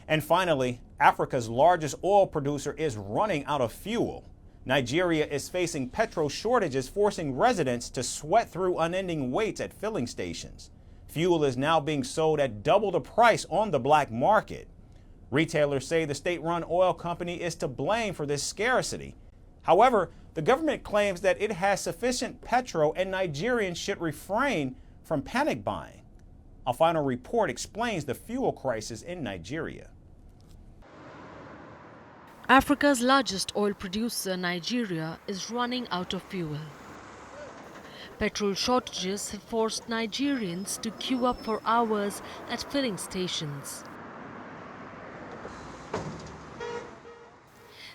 And finally, Africa's largest oil producer is running out of fuel. Nigeria is facing petrol shortages, forcing residents to sweat through unending waits at filling stations. Fuel is now being sold at double the price on the black market. Retailers say the state-run oil company is to blame for this scarcity. However, the government claims that it has sufficient petrol and Nigerians should refrain from panic buying. A final report explains the fuel crisis in Nigeria. Africa's largest oil producer, Nigeria, is running out of fuel. Petrol shortages have forced Nigerians to queue up for hours at filling stations.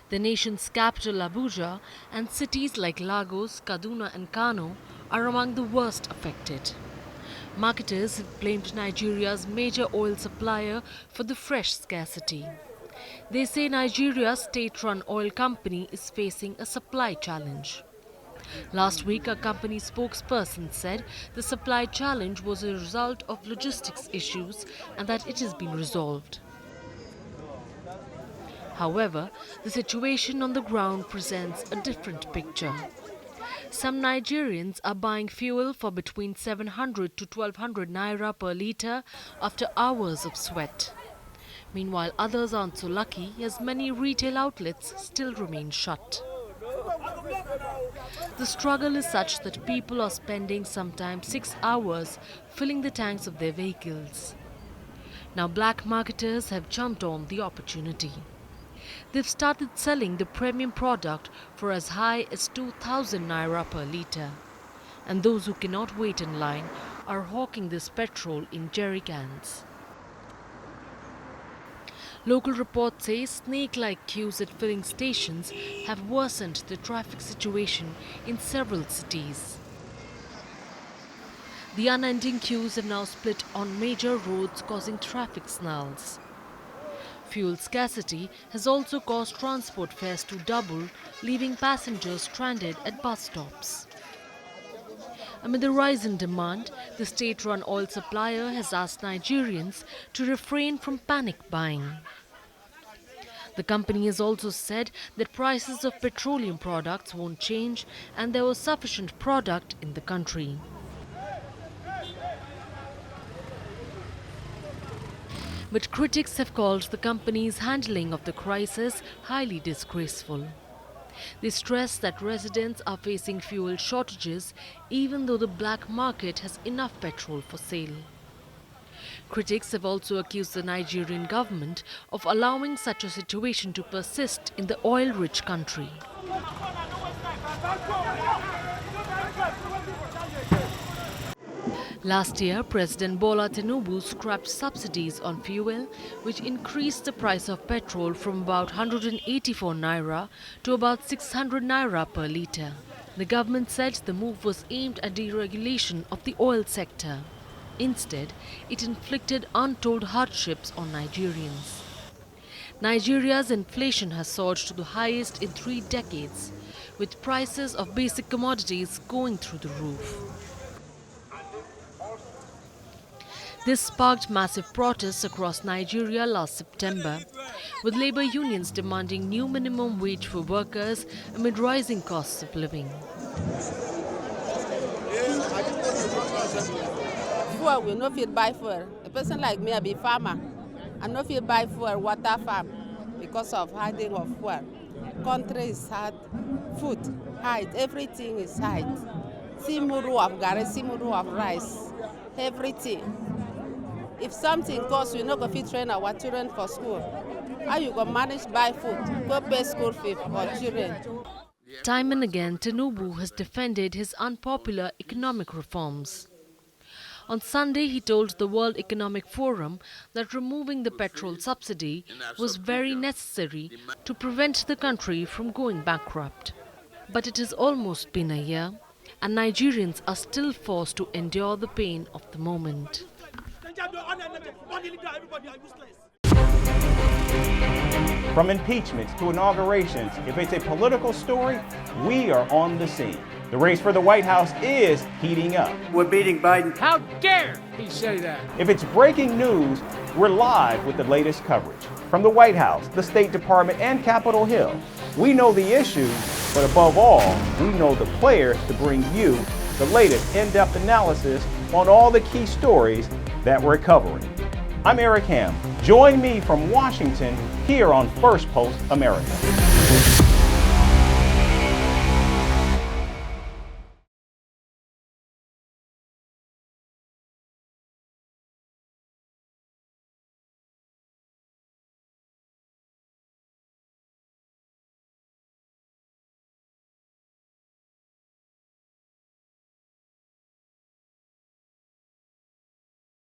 The nation's capital, Abuja, and cities like Lagos, Kaduna and Kano are among the worst affected. Marketers have blamed Nigeria's major oil supplier for the fresh scarcity. They say Nigeria's state-run oil company is facing a supply challenge. Last week, a company spokesperson said the supply challenge was a result of logistics issues and that it has been resolved. However, the situation on the ground presents a different picture. Some Nigerians are buying fuel for between 700 to 1200 naira per litre after hours of sweat. Meanwhile, others aren't so lucky as many retail outlets still remain shut. The struggle is such that people are spending sometimes 6 hours filling the tanks of their vehicles. Now black marketers have jumped on the opportunity. They've started selling the premium product for as high as 2000 naira per litre. And those who cannot wait in line are hawking this petrol in jerry cans. Local reports say snake-like queues at filling stations have worsened the traffic situation in several cities. The unending queues have now split on major roads, causing traffic snarls. Fuel scarcity has also caused transport fares to double, leaving passengers stranded at bus stops. Amid the rise in demand, the state-run oil supplier has asked Nigerians to refrain from panic buying. The company has also said that prices of petroleum products won't change and there was sufficient product in the country. But critics have called the company's handling of the crisis highly disgraceful. They stress that residents are facing fuel shortages even though the black market has enough petrol for sale. Critics have also accused the Nigerian government of allowing such a situation to persist in the oil-rich country. Last year, President Bola Tinubu scrapped subsidies on fuel, which increased the price of petrol from about 184 naira to about 600 naira per litre. The government said the move was aimed at deregulation of the oil sector. Instead, it inflicted untold hardships on Nigerians. Nigeria's inflation has soared to the highest in 3 decades, with prices of basic commodities going through the roof. This sparked massive protests across Nigeria last September, with labor unions demanding new minimum wage for workers amid rising costs of living. Fuel will not fit buy fuel. A person like me, I be farmer. I no fit buy fuel, water farm, because of hiding of fuel. Country is hard, food high, everything is high. Simuru of garri, simuru of rice, everything. If something costs, we no go fit train our children for school. How you go manage buy food, go pay school fee for children? Time and again, Tinubu has defended his unpopular economic reforms. On Sunday, he told the World Economic Forum that removing the petrol subsidy was very necessary to prevent the country from going bankrupt. But it has almost been a year, and Nigerians are still forced to endure the pain of the moment. From impeachments to inaugurations, if it's a political story, we are on the scene. The race for the White House is heating up. We're beating Biden. How dare he say that? If it's breaking news, We're live with the latest coverage from the White House, the State Department, and Capitol Hill. We know the issues, but above all, we know the players to bring you the latest in-depth analysis on all the key stories that we're covering. I'm Eric Ham. Join me from Washington here on Firstpost America.